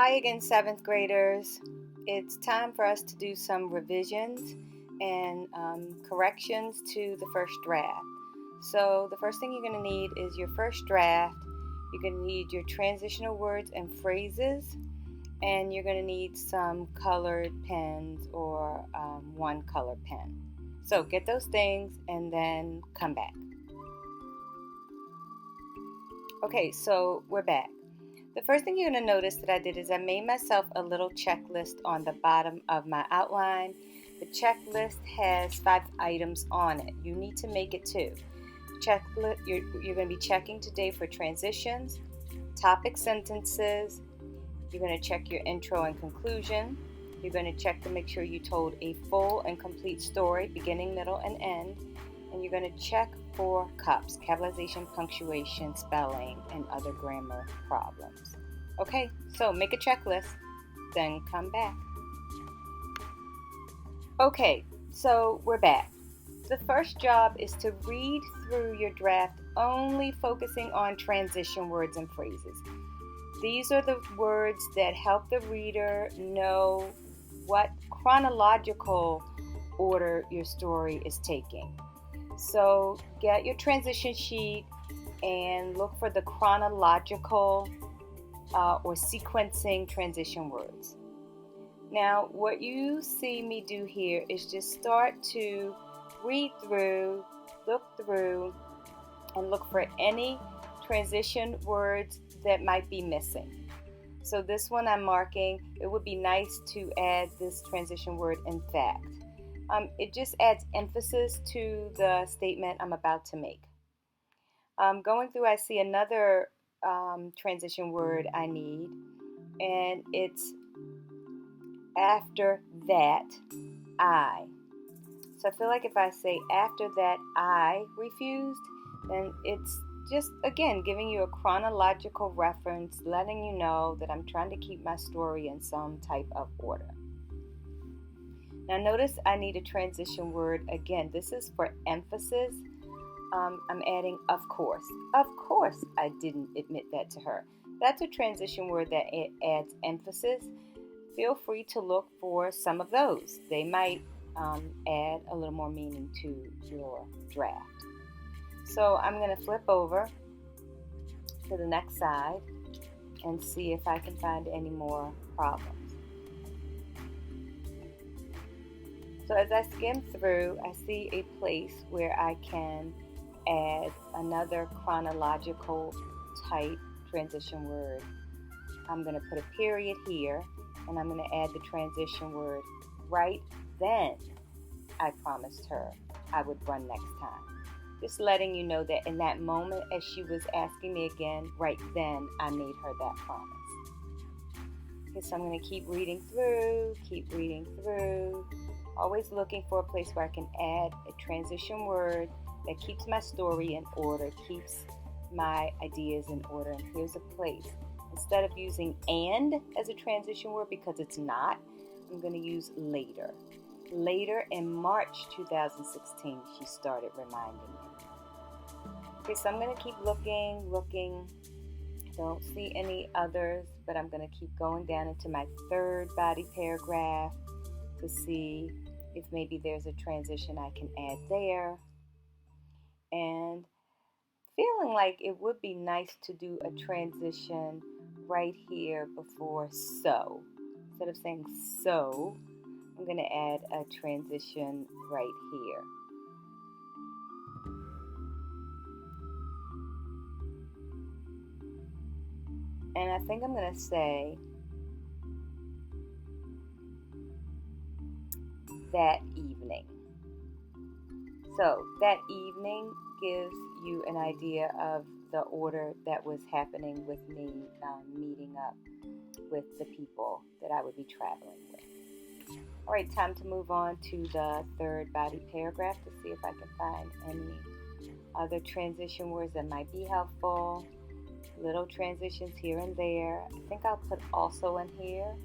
Hi again, seventh graders. It's time for us to do some revisions and corrections to the first draft. So, the first thing you're going to need is your first draft. You're going to need your transitional words and phrases, and you're going to need some colored pens or one color pen. So, get those things and then come back. Okay, so we're back. The first thing you're going to notice that I did is I made myself a little checklist on the bottom of my outline. The checklist has 5 items on it. You need to make it too. You're going to be checking today for transitions, topic sentences. You're going to check your intro and conclusion. You're going to check to make sure you told a full and complete story, beginning, middle, and end. And you're going to check for cups, capitalization, punctuation, spelling, and other grammar problems. Okay, so make a checklist, then come back. Okay, so we're back. The first job is to read through your draft only focusing on transition words and phrases. These are the words that help the reader know what chronological order your story is taking. So get your transition sheet and look for the chronological or sequencing transition words. Now, what you see me do here is just start to read through, look through, and look for any transition words that might be missing. So this one I'm marking, it would be nice to add this transition word in fact. It just adds emphasis to the statement I'm about to make. Going through, I see another transition word I need, and it's after that, I. So I feel like if I say after that, I refused, then it's just, again, giving you a chronological reference, letting you know that I'm trying to keep my story in some type of order. Now notice I need a transition word. Again, this is for emphasis. I'm adding of course. Of course I didn't admit that to her. That's a transition word that adds emphasis. Feel free to look for some of those. They might add a little more meaning to your draft. So I'm going to flip over to the next side and see if I can find any more problems. So as I skim through, I see a place where I can add another chronological type transition word. I'm going to put a period here, and I'm going to add the transition word right then. I promised her I would run next time. Just letting you know that in that moment, as she was asking me again, right then, I made her that promise. Okay, so I'm going to keep reading through, always looking for a place where I can add a transition word that keeps my story in order, keeps my ideas in order. And here's a place. Instead of using and as a transition word, because it's not, I'm going to use later. Later in March 2016, she started reminding me. Okay, so I'm going to keep looking. I don't see any others, but I'm going to keep going down into my third body paragraph to see if maybe there's a transition I can add there. And feeling like it would be nice to do a transition right here before so. Instead of saying so, I'm going to add a transition right here. And I think I'm going to say that evening. So that evening gives you an idea of the order that was happening with me meeting up with the people that I would be traveling with. All right, time to move on to the third body paragraph to see if I can find any other transition words that might be helpful. Little transitions here and there. I think I'll put also in here.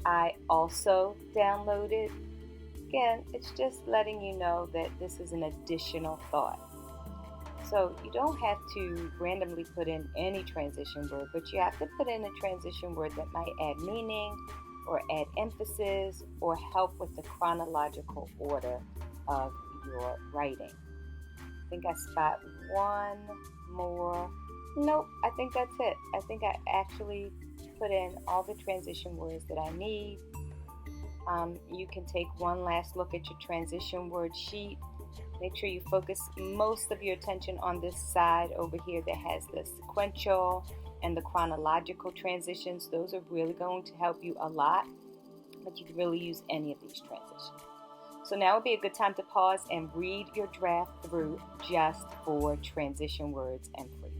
I also downloaded. Again, it's just letting you know that this is an additional thought. So you don't have to randomly put in any transition word, but you have to put in a transition word that might add meaning or add emphasis or help with the chronological order of your writing. I think I spot one more. Nope, I think that's it. I think I actually put in all the transition words that I need. You can take one last look at your transition word sheet. Make sure you focus most of your attention on this side over here that has the sequential and the chronological transitions. Those are really going to help you a lot, but you can really use any of these transitions. So now would be a good time to pause and read your draft through just for transition words and phrases.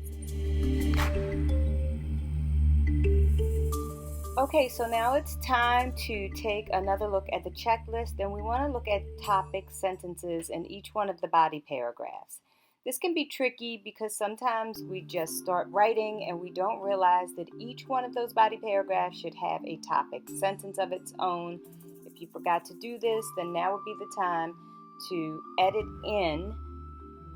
Okay, so now it's time to take another look at the checklist, and we want to look at topic sentences in each one of the body paragraphs. This can be tricky because sometimes we just start writing and we don't realize that each one of those body paragraphs should have a topic sentence of its own. If you forgot to do this, then now would be the time to edit in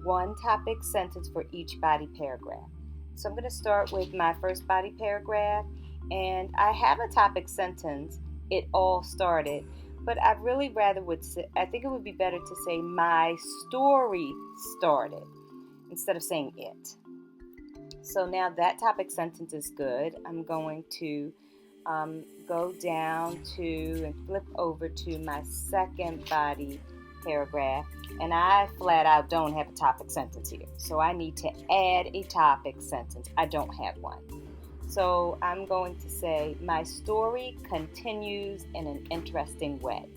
one topic sentence for each body paragraph. So I'm going to start with my first body paragraph. And I have a topic sentence, it all started, but I really rather would say, I think it would be better to say my story started instead of saying it. So now that topic sentence is good. I'm going to go down to and flip over to my second body paragraph, and I flat out don't have a topic sentence here. So I need to add a topic sentence. I don't have one. So I'm going to say, my story continues in an interesting way.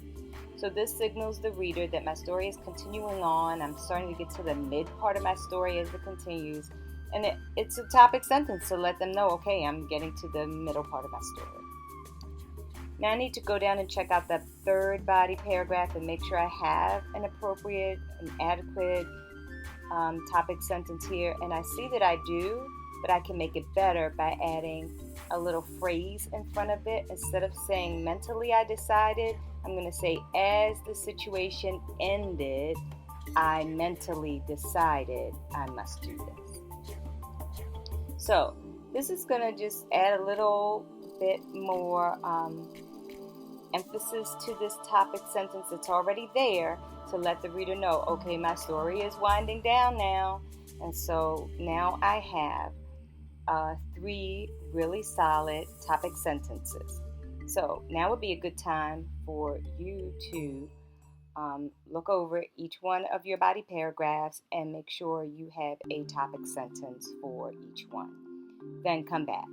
So this signals the reader that my story is continuing on. I'm starting to get to the mid part of my story as it continues. And it's a topic sentence to let them know, okay, I'm getting to the middle part of my story. Now I need to go down and check out the third body paragraph and make sure I have an appropriate and adequate topic sentence here. And I see that I do, but I can make it better by adding a little phrase in front of it. Instead of saying mentally I decided, I'm going to say as the situation ended, I mentally decided I must do this. So this is going to just add a little bit more emphasis to this topic sentence that's already there to let the reader know, okay, my story is winding down now. And so now I have 3 really solid topic sentences. So now would be a good time for you to look over each one of your body paragraphs and make sure you have a topic sentence for each one. Then come back.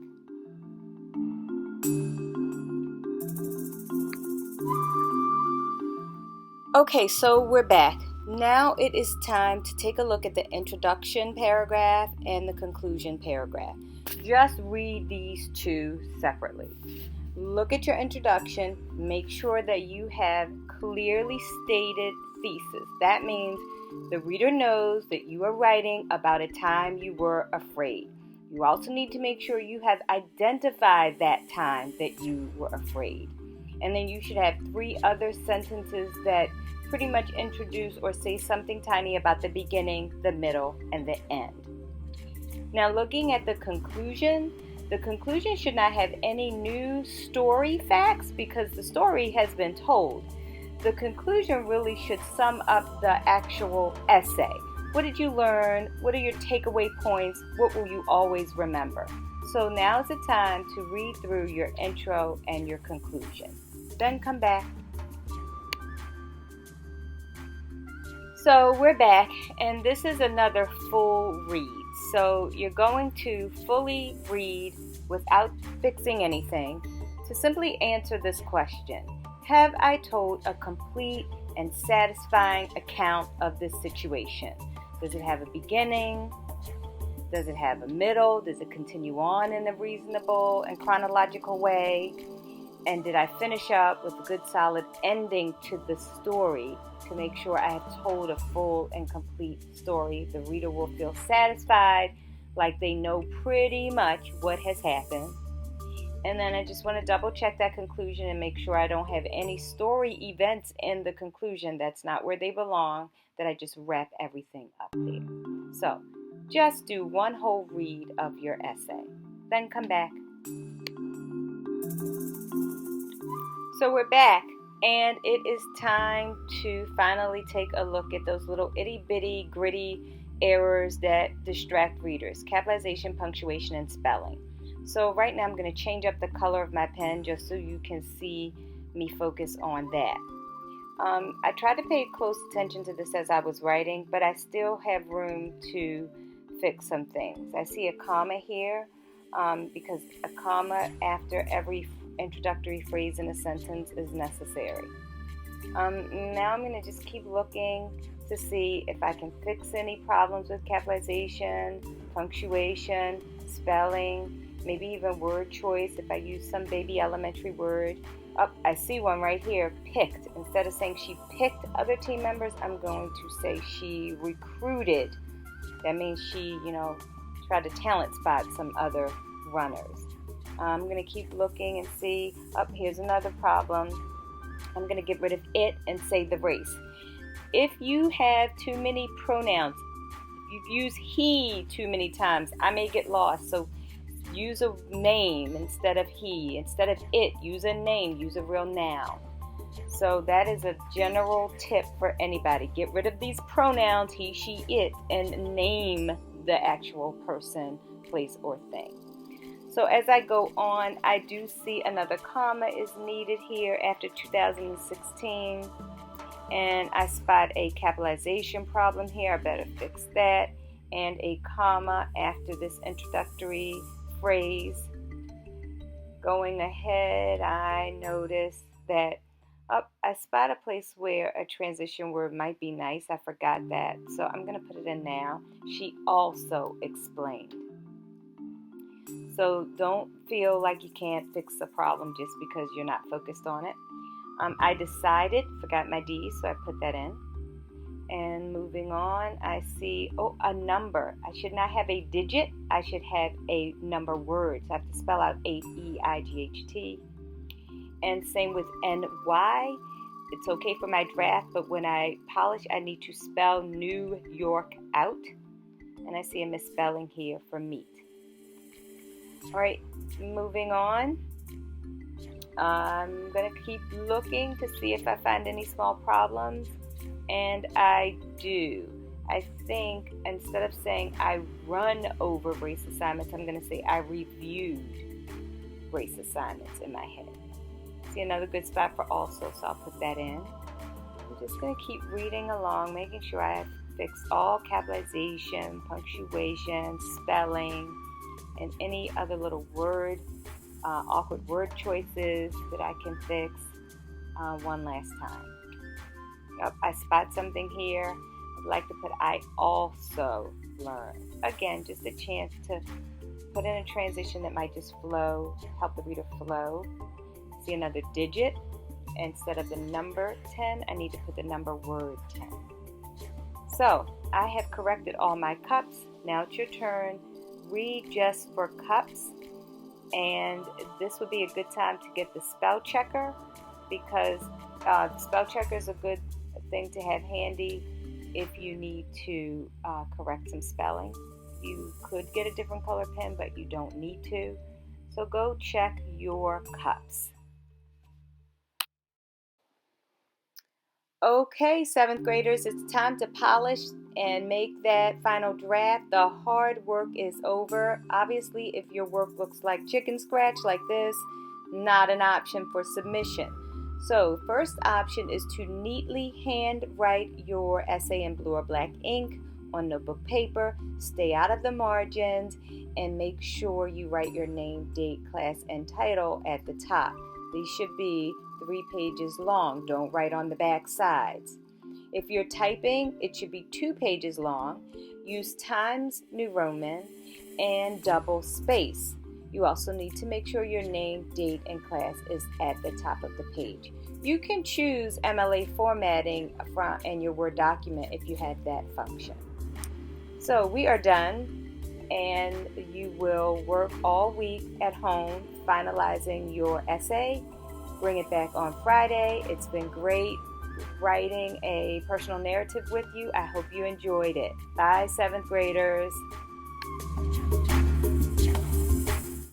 Okay, so we're back. Now it is time to take a look at the introduction paragraph and the conclusion paragraph. Just read these two separately. Look at your introduction. Make sure that you have clearly stated thesis. That means the reader knows that you are writing about a time you were afraid. You also need to make sure you have identified that time that you were afraid. And then you should have 3 other sentences that pretty much introduce or say something tiny about the beginning, the middle, and the end. Now looking at the conclusion should not have any new story facts because the story has been told. The conclusion really should sum up the actual essay. What did you learn? What are your takeaway points? What will you always remember? So now is the time to read through your intro and your conclusion. Then come back. So we're back, and this is another full read. So you're going to fully read without fixing anything to simply answer this question. Have I told a complete and satisfying account of this situation? Does it have a beginning? Does it have a middle? Does it continue on in a reasonable and chronological way? And did I finish up with a good solid ending to the story to make sure I have told a full and complete story? The reader will feel satisfied, like they know pretty much what has happened. And then I just want to double check that conclusion and make sure I don't have any story events in the conclusion. That's not where they belong, that I just wrap everything up there. So Just do one whole read of your essay, then come back. So we're back, and it is time to finally take a look at those little itty bitty gritty errors that distract readers: capitalization, punctuation, and spelling. So right now I'm going to change up the color of my pen just so you can see me focus on that. I tried to pay close attention to this as I was writing, but I still have room to fix some things. I see a comma here because a comma after every introductory phrase in a sentence is necessary. Now I'm going to just keep looking to see if I can fix any problems with capitalization, punctuation, spelling, maybe even word choice if I use some baby elementary word. Oh, I see one right here, picked. Instead of saying she picked other team members, I'm going to say she recruited. That means she, tried to talent spot some other runners. I'm going to keep looking and see. Here's another problem. I'm going to get rid of it and say the race. If you have too many pronouns, you've used he too many times, I may get lost. So use a name instead of he. Instead of it, use a name, use a real noun. So that is a general tip for anybody. Get rid of these pronouns, he, she, it, and name the actual person, place, or thing. So as I go on, I do see another comma is needed here after 2016. And I spot a capitalization problem here. I better fix that. And a comma after this introductory phrase. Going ahead, I notice that I spot a place where a transition word might be nice. I forgot that. So I'm going to put it in now. She also explained. So don't feel like you can't fix the problem just because you're not focused on it. I decided, forgot my D, so I put that in. And moving on, I see, a number. I should not have a digit. I should have a number word. So I have to spell out H-E-I-G-H-T. And same with N-Y. It's okay for my draft, but when I polish, I need to spell New York out. And I see a misspelling here for meat. All right, moving on. I'm going to keep looking to see if I find any small problems. And I do. I think instead of saying I run over race assignments, I'm going to say I reviewed race assignments in my head. See another good spot for also, so I'll put that in. I'm just going to keep reading along, making sure I have fixed all capitalization, punctuation, spelling, and any other little awkward word choices that I can fix one last time. Yep, I spot something here. I'd like to put I also learned. Again, just a chance to put in a transition that might just flow, help the reader flow. See another digit. Instead of the number 10, I need to put the number word 10. So I have corrected all my cups. Now it's your turn. Read just for cups. And this would be a good time to get the spell checker, because the spell checker is a good thing to have handy if you need to correct some spelling. You could get a different color pen, but you don't need to. So go check your cups. Okay, 7th graders, it's time to polish and make that final draft. The hard work is over. Obviously, if your work looks like chicken scratch like this, not an option for submission. So, first option is to neatly handwrite your essay in blue or black ink on notebook paper. Stay out of the margins and make sure you write your name, date, class, and title at the top. These should be 3 pages long. Don't write on the back sides. If you're typing, it should be 2 pages long. Use Times New Roman and double space. You also need to make sure your name, date, and class is at the top of the page. You can choose MLA formatting in your Word document if you have that function. So we are done, and you will work all week at home finalizing your essay. Bring it back on Friday. It's been great writing a personal narrative with you. I hope you enjoyed it. Bye, 7th graders.